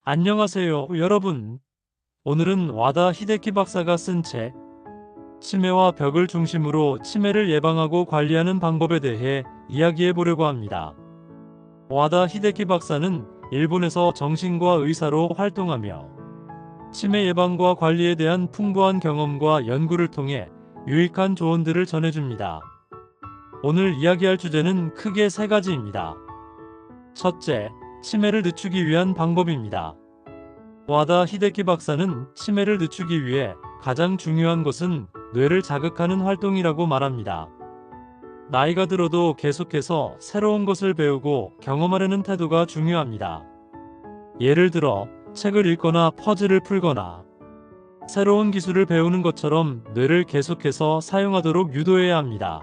안녕하세요, 여러분. 오늘은 와다 히데키 박사가 쓴 책, 치매와 벽을 중심으로 치매를 예방하고 관리하는 방법에 대해 이야기해 보려고 합니다. 와다 히데키 박사는 일본에서 정신과 의사로 활동하며 치매 예방과 관리에 대한 풍부한 경험과 연구를 통해 유익한 조언들을 전해줍니다. 오늘 이야기할 주제는 크게 세 가지입니다. 첫째, 치매를 늦추기 위한 방법입니다. 와다 히데키 박사는 치매를 늦추기 위해 가장 중요한 것은 뇌를 자극하는 활동이라고 말합니다. 나이가 들어도 계속해서 새로운 것을 배우고 경험하려는 태도가 중요합니다. 예를 들어 책을 읽거나 퍼즐을 풀거나 새로운 기술을 배우는 것처럼 뇌를 계속해서 사용하도록 유도해야 합니다.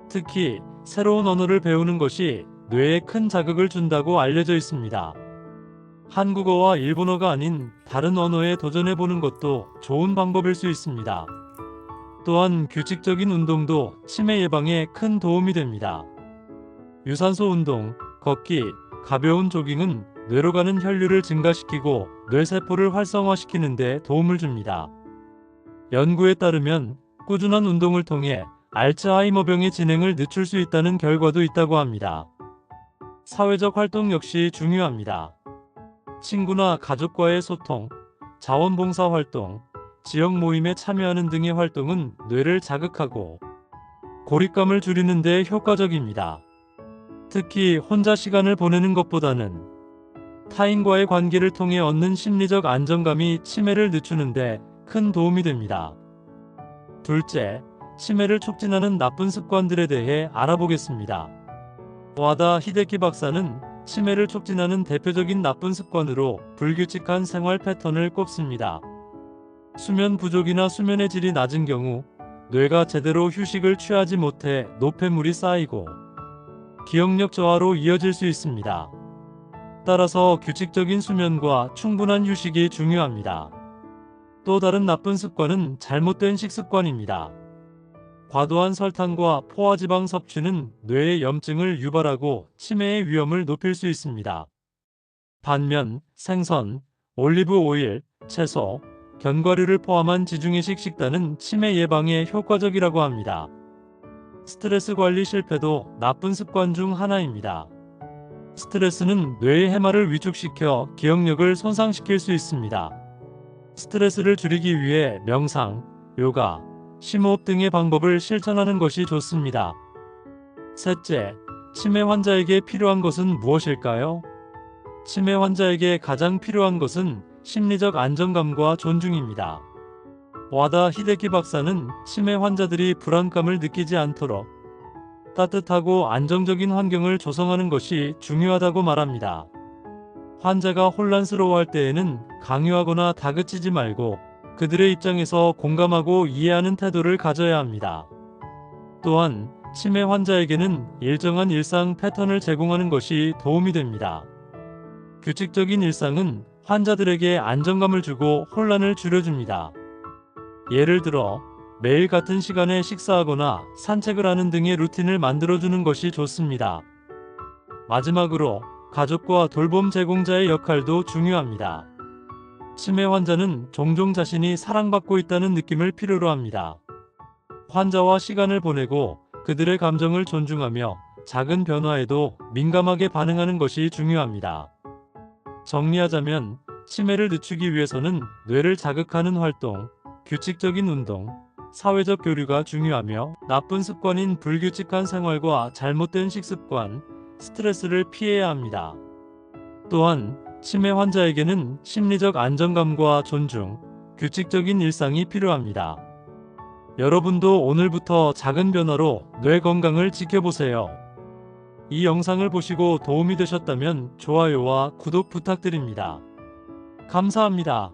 특히 새로운 언어를 배우는 것이 뇌에 큰 자극을 준다고 알려져 있습니다. 한국어와 일본어가 아닌 다른 언어에 도전해보는 것도 좋은 방법일 수 있습니다. 또한 규칙적인 운동도 치매 예방에 큰 도움이 됩니다. 유산소 운동, 걷기, 가벼운 조깅은 뇌로 가는 혈류를 증가시키고 뇌세포를 활성화시키는 데 도움을 줍니다. 연구에 따르면 꾸준한 운동을 통해 알츠하이머병의 진행을 늦출 수 있다는 결과도 있다고 합니다. 사회적 활동 역시 중요합니다. 친구나 가족과의 소통, 자원봉사 활동, 지역 모임에 참여하는 등의 활동은 뇌를 자극하고 고립감을 줄이는 데 효과적입니다. 특히 혼자 시간을 보내는 것보다는 타인과의 관계를 통해 얻는 심리적 안정감이 치매를 늦추는 데 큰 도움이 됩니다. 둘째, 치매를 촉진하는 나쁜 습관들에 대해 알아보겠습니다. 와다 히데키 박사는 치매를 촉진하는 대표적인 나쁜 습관으로 불규칙한 생활 패턴을 꼽습니다. 수면 부족이나 수면의 질이 낮은 경우 뇌가 제대로 휴식을 취하지 못해 노폐물이 쌓이고 기억력 저하로 이어질 수 있습니다. 따라서 규칙적인 수면과 충분한 휴식이 중요합니다. 또 다른 나쁜 습관은 잘못된 식습관입니다. 과도한 설탕과 포화지방 섭취는 뇌의 염증을 유발하고 치매의 위험을 높일 수 있습니다. 반면 생선, 올리브 오일, 채소, 견과류를 포함한 지중해식 식단은 치매 예방에 효과적이라고 합니다. 스트레스 관리 실패도 나쁜 습관 중 하나입니다. 스트레스는 뇌의 해마를 위축시켜 기억력을 손상시킬 수 있습니다. 스트레스를 줄이기 위해 명상, 요가, 심호흡 등의 방법을 실천하는 것이 좋습니다. 셋째, 치매 환자에게 필요한 것은 무엇일까요? 치매 환자에게 가장 필요한 것은 심리적 안정감과 존중입니다. 와다 히데키 박사는 치매 환자들이 불안감을 느끼지 않도록 따뜻하고 안정적인 환경을 조성하는 것이 중요하다고 말합니다. 환자가 혼란스러워할 때에는 강요하거나 다그치지 말고 그들의 입장에서 공감하고 이해하는 태도를 가져야 합니다. 또한 치매 환자에게는 일정한 일상 패턴을 제공하는 것이 도움이 됩니다. 규칙적인 일상은 환자들에게 안정감을 주고 혼란을 줄여줍니다. 예를 들어 매일 같은 시간에 식사하거나 산책을 하는 등의 루틴을 만들어주는 것이 좋습니다. 마지막으로 가족과 돌봄 제공자의 역할도 중요합니다. 치매 환자는 종종 자신이 사랑받고 있다는 느낌을 필요로 합니다. 환자와 시간을 보내고 그들의 감정을 존중하며 작은 변화에도 민감하게 반응하는 것이 중요합니다. 정리하자면 치매를 늦추기 위해서는 뇌를 자극하는 활동, 규칙적인 운동, 사회적 교류가 중요하며 나쁜 습관인 불규칙한 생활과 잘못된 식습관, 스트레스를 피해야 합니다. 또한 치매 환자에게는 심리적 안정감과 존중, 규칙적인 일상이 필요합니다. 여러분도 오늘부터 작은 변화로 뇌 건강을 지켜보세요. 이 영상을 보시고 도움이 되셨다면 좋아요와 구독 부탁드립니다. 감사합니다.